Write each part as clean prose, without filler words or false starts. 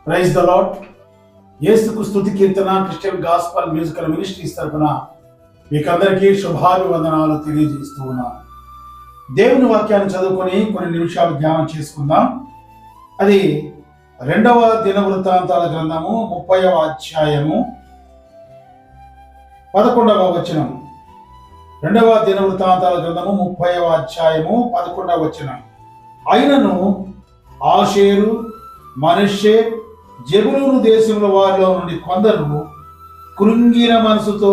Praise the lord. యేసుకు స్తుతి కీర్తన Christian gospel musical ministries తరపున మీకందరికీ శుభాభివందనాలు తెలియజేస్తూ ఉన్నాను. దేవుని వాక్యాన్ని చదువుకొని కొన్ని నిమిషాలు ధ్యానం చేసుకుందాం. అది 2వ దినవృత్తాంతాల గ్రంథము 30వ అధ్యాయము 11వ వచనం. 2వ దినవృత్తాంతాల గ్రంథము 30వ అధ్యాయము 11వ వచనం. అయినను ఆషేరు, మనష్షే, జెబూలూను దేశముల వారిలో నుండి కొందరు కృంగిన మనసుతో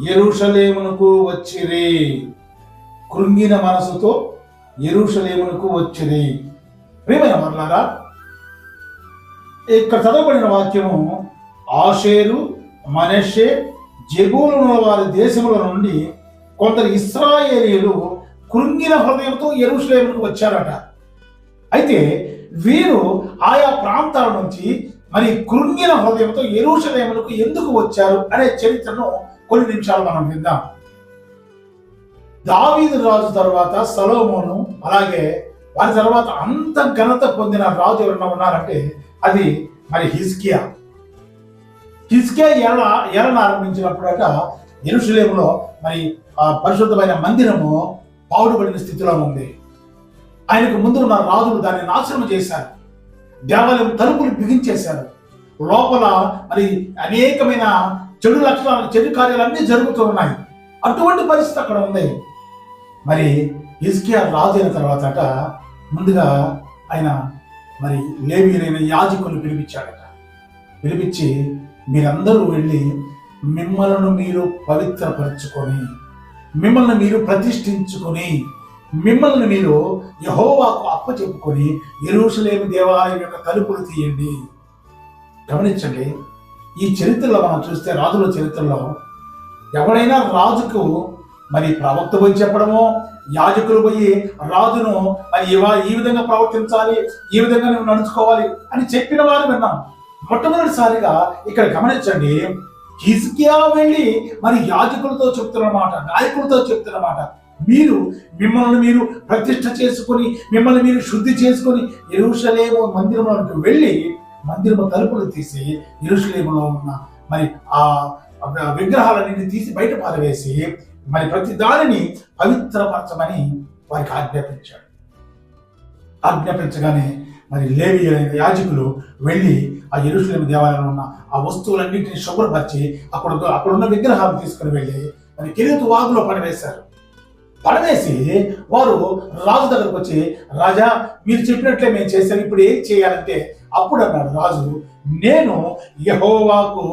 యెరూషలేమునకు వచ్చిరి. కృంగిన మనసుతో యెరూషలేమునకు వచ్చిరి. ప్రియమైన వారలారా, ఇక్కడ చదవబడిన వాక్యము ఆషేరు, మనష్షే, జెబూలూను వారి దేశముల నుండి కొందరు ఇశ్రాయేలీయులు కృంగిన హృదయంతో యెరూషలేమునకు వచ్చారట. అయితే వీరు ఆయా ప్రాంతాల నుంచి మరి కృంగిన హృదయంతో యెరూషలేమునకు ఎందుకు వచ్చారు అనే చరిత్రను కొన్ని నిమిషాలు మనం విందాం. దావీదు రాజు తర్వాత సొలొమోను, అలాగే వారి తర్వాత అంత ఘనత పొందిన రాజు ఎవరైనా ఉన్నారంటే అది మరి హిజ్కియా. ఏలన ఆరంభించినప్పుడట యెరూషలేములో మరి పరిశుద్ధమైన మందిరము పాడుబడిన స్థితిలో ఉంది. ఆయనకు ముందు ఉన్న రాజులు దాన్ని నాశనం చేశారు. దేవాలయం తలుపులు బిగించేశారు. లోపల మరి అనేకమైన చెడు లక్షణాలు, చెడు కార్యాలన్నీ జరుగుతూ ఉన్నాయి. అటువంటి పరిస్థితి అక్కడ ఉంది. మరి హిజ్కియా రాజు అయిన తర్వాత ముందుగా ఆయన మరి లేవీయులైన యాజకులను పిలిపించాడట. పిలిపించి మీరందరూ వెళ్ళి మిమ్మల్ని మీరు పవిత్రపరచుకొని, మిమ్మల్ని మీరు ప్రతిష్ఠించుకొని, మిమ్మల్ని మీరు యెహోవాకు అప్పచెప్పుకొని యెరూషలేము దేవాలయం యొక్క తలుపులు తీయండి. గమనించండి, ఈ చరిత్రలో మనం చూస్తే రాజుల చరిత్రలో ఎవరైనా రాజుకు మరి ప్రవక్త పోయి చెప్పడమో, యాజకులు పోయి రాజును మరి ఈ విధంగా ప్రవర్తించాలి, ఈ విధంగా నువ్వు నడుచుకోవాలి అని చెప్పిన వారు విన్నాం. మొట్టమొదటిసారిగా ఇక్కడ గమనించండి, హిజ్కియా వెళ్ళి మరి యాజకులతో చెప్తున్నమాట, నాయకులతో చెప్తున్నమాట, మీరు మిమ్మల్ని మీరు ప్రతిష్ఠ చేసుకొని, మిమ్మల్ని మీరు శుద్ధి చేసుకొని యెరూషలేము మందిరంలోకి వెళ్ళి మందిరము తలుపులు తీసి యెరూషలేములో ఉన్న మరి ఆ విగ్రహాలన్నింటినీ తీసి బయట పారవేసి మరి ప్రతి దానిని పవిత్రపరచమని వారికి ఆజ్ఞాపించాడు. ఆజ్ఞాపించగానే మరి లేవీయులైన యాజకులు వెళ్ళి ఆ యెరూషలేము దేవాలయంలో ఉన్న ఆ వస్తువులన్నింటినీ శుభ్రపరిచి అక్కడున్న విగ్రహాలు తీసుకుని వెళ్ళి మరి కెరీతు వాగులో పడవేసి వారు రాజు దగ్గరకు వచ్చి, రాజా మీరు చెప్పినట్లే మేము చేశాను, ఇప్పుడు ఏం చేయాలంటే అప్పుడు అన్నాడు రాజు, నేను యెహోవాకు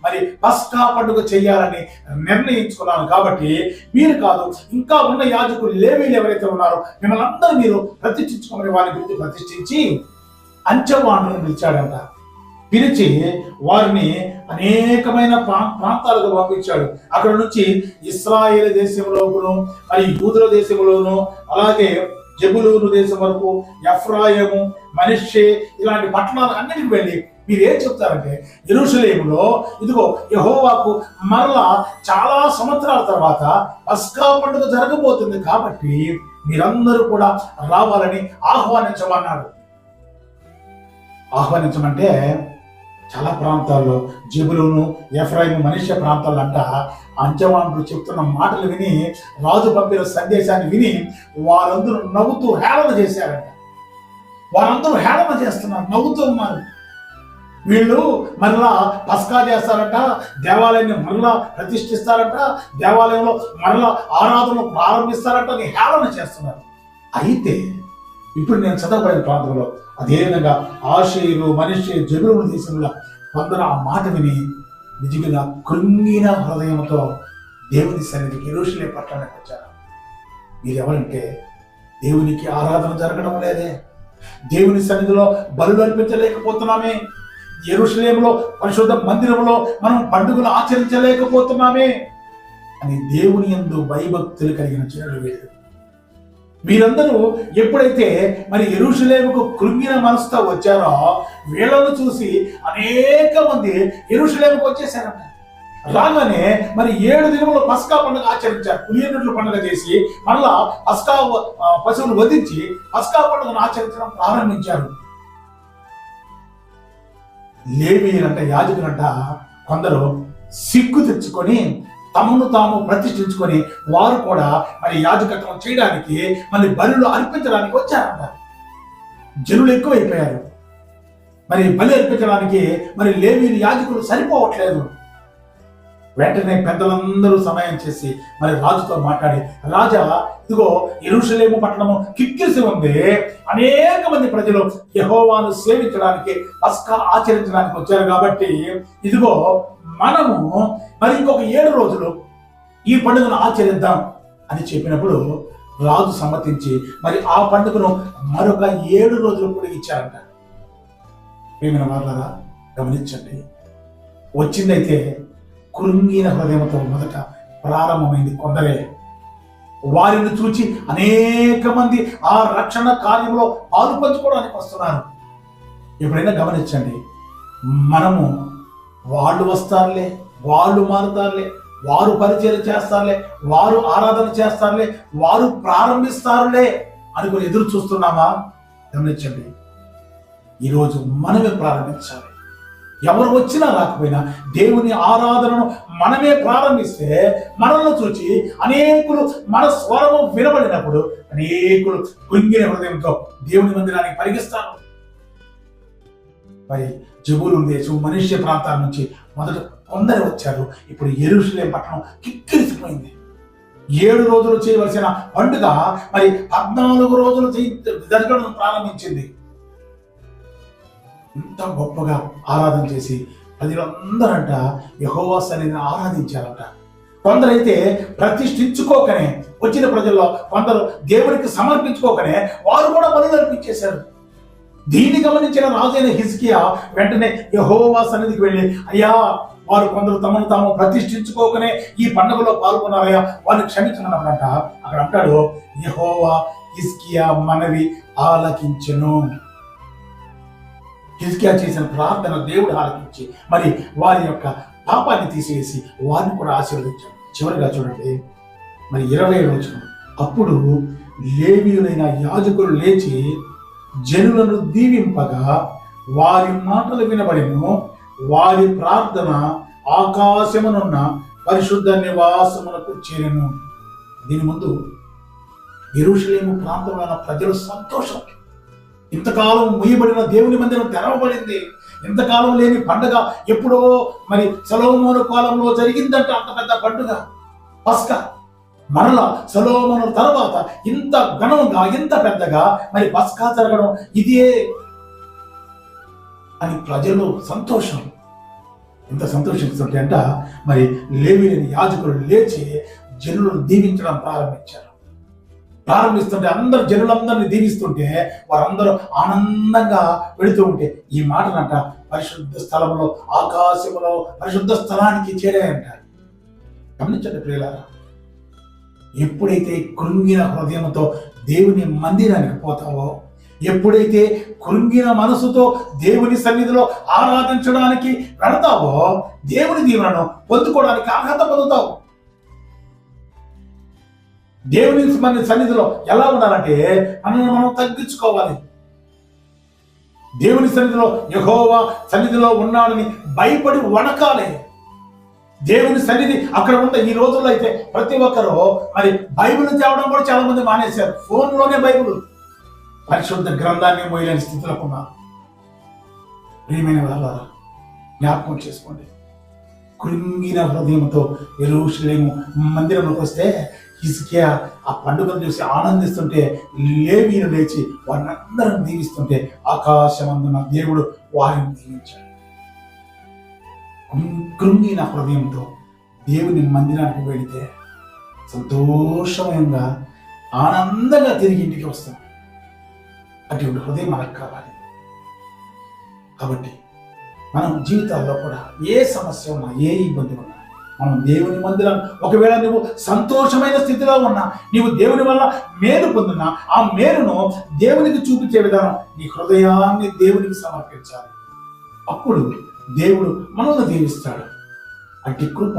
మరి పస్కా పండుగ చేయాలని నిర్ణయించుకున్నాను. కాబట్టి మీరు కాదు, ఇంకా ఉన్న యాజకులు లేవీయులు ఎవరైతే ఉన్నారో మిమ్మల్ని అందరూ మీరు ప్రతిష్ఠించుకోమని వారి గురించి ప్రతిష్ఠించి అంచెవాణులను పిలిచాడంట. పిలిచి వారిని అనేకమైన ప్రాంతాలకు పంపించాడు. అక్కడ నుంచి ఇశ్రాయేలు దేశంలోను, మరి యూదుల దేశంలోను, అలాగే జెబూలూను దేశం వరకు, ఎఫ్రాయిము, మనష్షే ఇలాంటి పట్టణాలు అన్నిటికి వెళ్ళి మీరు ఏం చెప్తారంటే, యెరూషలేములో ఇదిగో యెహోవాకు మరలా చాలా సంవత్సరాల తర్వాత పస్కా పండుగ జరగబోతుంది, కాబట్టి మీరందరూ కూడా రావాలని ఆహ్వానించమన్నాడు. ఆహ్వానించమంటే చాలా ప్రాంతాల్లో జెబూలూను, ఎఫ్రాయిము, మనష్షే ప్రాంతాల్లో అంట అంచెవాణులు చెప్తున్న మాటలు విని, రాజు పంపిన సందేశాన్ని విని వారందరూ నవ్వుతూ హేళన చేశారంట. వారందరూ హేళన చేస్తున్నారు, నవ్వుతూ ఉన్నారు. వీళ్ళు మరలా పస్కా చేస్తారంట, దేవాలయాన్ని మరలా ప్రతిష్ఠిస్తారంట, దేవాలయంలో మరలా ఆరాధనలు ప్రారంభిస్తారంట అని హేళన చేస్తున్నారు. అయితే ఇప్పుడు నేను చదవబడిన ప్రాంతంలో అదేవిధంగా ఆషేరు, మనష్షే, జెబూలూను దేశంలో కొందరు ఆ మాట విని నిజంగా కృంగిన హృదయంతో దేవుని సన్నిధికి యెరూషలేము పట్టణానికి వచ్చారు. మీరెవరంటే, దేవునికి ఆరాధన జరగడం లేదే, దేవుని సన్నిధిలో బలులు అర్పించలేకపోతున్నామే, యెరూషలేములో పరిశుద్ధ మందిరంలో మనం పండుగలు ఆచరించలేకపోతున్నామే అని దేవుని యందు భయభక్తులు కలిగిన జనులు వీళ్ళు. వీరందరూ ఎప్పుడైతే మరి యెరూషలేముకు కృంగిన మనసుతో వచ్చారో వీళ్ళను చూసి అనేక మంది యెరూషలేముకు వచ్చేసారంట. రాగానే మరి 7 దినములు పస్కా పండుగ ఆచరించారు. పులియనట్లు పండుగ చేసి మళ్ళా పస్కా పశువును వధించి పస్కా పండుగను ఆచరించడం ప్రారంభించారు. లేవీయులంట, యాజకులంట కొందరు సిగ్గు తెచ్చుకొని తమను తాము ప్రతిష్ఠించుకొని వారు కూడా మరి యాజకత్వం చేయడానికి మళ్ళీ బలులు అర్పించడానికి వచ్చారంట. జనులు ఎక్కువైపోయారు. మరి బలి అర్పించడానికి మరి లేవీయులు యాజకులు సరిపోవట్లేదు. వెంటనే పెద్దలందరూ సమయం చేసి మరి రాజుతో మాట్లాడి, రాజా, ఇదిగో యెరూషలేము పట్టణము కిక్కిరిసి ఉంది. అనేక మంది ప్రజలు యెహోవాను సేవించడానికి, పస్కా ఆచరించడానికి వచ్చారు. కాబట్టి ఇదిగో మనము మరి ఇంకొక 7 రోజులు ఈ పండుగను ఆచరిద్దాం అని చెప్పినప్పుడు రాజు సమ్మతించి మరి ఆ పండుగను మరొక 7 రోజులు పొడిగించారంట. ప్రియమైన వారలారా, గమనించండి. వచ్చిందైతే కృంగిన హృదయంతో మొదట ప్రారంభమైంది కొందరే. వారిని చూచి అనేక మంది ఆ రక్షణ కార్యంలో పాలు పంచుకోవడానికి వస్తున్నారు. ఎప్పుడైనా గమనించండి, మనము వాళ్ళు వస్తారులే, వాళ్ళు మారుతారులే, వారు పరిచయం చేస్తారులే, వారు ఆరాధన చేస్తారులే, వారు ప్రారంభిస్తారులే అనుకుని ఎదురు చూస్తున్నామా? గమనించండి, ఈరోజు మనమే ప్రారంభించాలి. ఎవరు వచ్చినా రాకపోయినా దేవుని ఆరాధనను మనమే ప్రారంభిస్తే మనల్ని చూచి అనేకులు మన స్వరము వినబడినప్పుడు అనేకులు కృంగిన హృదయంతో దేవుని మందిరానికి పరిగిస్తారు. మరి జబూలూను దేశం, మనుష్య ప్రాంతాల నుంచి మొదట కొందరు వచ్చారు. ఇప్పుడు యెరూషలేము పట్టణం కిక్కిరిసిపోయింది. 7 రోజులు చేయవలసిన పండుగ మరి 14 రోజులు జరగడం ప్రారంభించింది. ఇంత గొప్పగా ఆరాధన చేసి ప్రజలందరంట యెహోవా సన్నిధిని ఆరాధించారంట. కొందరైతే ప్రతిష్ఠించుకోకనే వచ్చిన ప్రజల్లో కొందరు దేవునికి సమర్పించుకోకనే వారు కూడా బలి అర్పించేశారు. దీన్ని గమనించిన రాజైన హిజ్కియా వెంటనే యెహోవా సన్నిధికి వెళ్ళి, అయ్యా, వారు కొందరు తమను తాము ప్రతిష్ఠించుకోకనే ఈ పండుగలో పాల్గొన్నారయ్యా, వారిని క్షమించమన్నప్పుడంట అక్కడ అంటాడు, యెహోవా హిజ్కియా మనవి ఆలకించెను. హిజ్కియా చేసిన ప్రార్థన దేవుడు ఆలకించి మరి వారి యొక్క పాపాన్ని తీసివేసి వారిని కూడా ఆశీర్వదించాడు. చివరిగా చూడండి, మరి 20 రోజులు అప్పుడు లేవీయులైన యాజకులు లేచి జనులను దీవింపగా వారి మాటలు వినబడిను. వారి ప్రార్థన ఆకాశమునున్న పరిశుద్ధ నివాసమునకు చేరెను. దీని ముందు యెరూషలేము ప్రాంతంలో ప్రజలు సంతోషం. ఇంతకాలం మూయబడిన దేవుని మందిరం తెరవబడింది. ఇంతకాలం లేని పండుగ ఎప్పుడో మరి సొలొమోను కాలంలో జరిగిందంట. అంత పెద్ద పండుగ పస్కా. మరలా సొలొమోను తర్వాత ఇంత ఘనంగా, ఇంత పెద్దగా మరి పస్కా జరగడం ఇదే అని ప్రజలు సంతోషం. ఇంత సంతోషిస్తుంటే అంట మరి లేవీయులైన యాజకులు లేచి జనులను దీవించడం ప్రారంభిస్తుంటే అందరు జనులందరినీ దీవిస్తుంటే వారందరూ ఆనందంగా వెళుతూ ఉంటే ఈ మాటలంట పరిశుద్ధ స్థలంలో, ఆకాశంలో పరిశుద్ధ స్థలానికి చేరాయంట. గమనించండి ప్రియులారా, ఎప్పుడైతే కృంగిన హృదయంతో దేవుని మందిరానికి పోతావో, ఎప్పుడైతే కృంగిన మనసుతో దేవుని సన్నిధిలో ఆరాధించడానికి వెళతావో, దేవుని దీవెనను పొందుకోవడానికి అర్హత పొందుతావు. దేవుని మన సన్నిధిలో ఎలా ఉండాలంటే మనల్ని మనం తగ్గించుకోవాలి. దేవుని సన్నిధిలో యెహోవా సన్నిధిలో ఉన్నాడని భయపడి వణకాలి. దేవుని సన్నిధి అక్కడ ఉంటే ఈ రోజుల్లో అయితే ప్రతి ఒక్కరూ మరి బైబిల్ తేవడం కూడా చాలా మంది మానేశారు. ఫోన్లోనే బైబిల్, పరిశుద్ధ గ్రంథాన్ని మోయలేని స్థితిలోకి ఉన్నారు. ప్రియమైన వాళ్ళారా, జ్ఞాపకం చేసుకోండి. కృంగిన హృదయంతో యెరూషలేము మందిరంలోకి వస్తే హిజ్కియా ఆ పండుగను చూసి ఆనందిస్తుంటే, లేవీయులు లేచి వారిని అందరం దీవిస్తుంటే ఆకాశమందున దేవుడు వారిని దీవించాడు. కృంగిన హృదయంతో దేవుని మందిరానికి వెళితే సంతోషంగా ఆనందంగా తిరిగి ఇంటికి వస్తాం. అటువంటి హృదయం మనకు కావాలి. కాబట్టి మనం జీవితాల్లో కూడా ఏ సమస్య ఉన్నా, ఏ ఇబ్బంది ఉన్నా, మనం దేవుని మందిరం, ఒకవేళ నువ్వు సంతోషమైన స్థితిలో ఉన్నా, నీవు దేవుని వల్ల మేలు పొందినా, ఆ మేలును దేవునికి చూపించే విధానం నీ హృదయాన్ని దేవునికి సమర్పించాలి. అప్పుడు దేవుడు మనల్ని దీవిస్తాడు. అట్టి కృప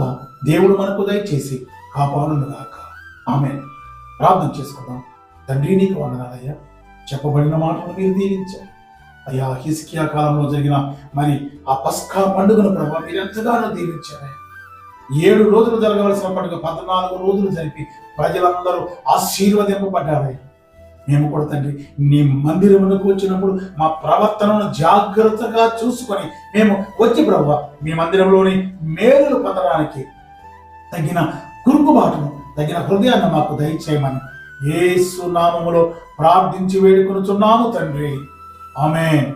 దేవుడు మనకు దయచేసి కాపాడునుగాక. ఆమేన్. ప్రార్థన చేసుకుందాం. తండ్రి, నీకు వందనాలయ్యా, చెప్పబడిన మాటలు మీరు దీవించారు. అయ్యా హిజ్కియా కాలంలో జరిగిన మరి ఆ పస్కా పండుగను ప్రభావ మీరు ఎంతగానో దీవించారు. 7 రోజులు జరగవలసిన పండుగ 14 రోజులు జరిపి ప్రజలందరూ ఆశీర్వదింపబడ్డారు. మేము కూడా తండ్రి నీ మందిరమునకు వచ్చినప్పుడు మా ప్రవర్తనను జాగ్రత్తగా చూసుకొని మేము వచ్చి ప్రభువా మీ మందిరంలోని మేలులు పొందడానికి తగిన కురుకుబాటును తగిన హృదయాన్ని మాకు దయచేయమని యేసు నామములో ప్రార్థించి వేడుకొనుచున్నాము తండ్రి. ఆమేన్.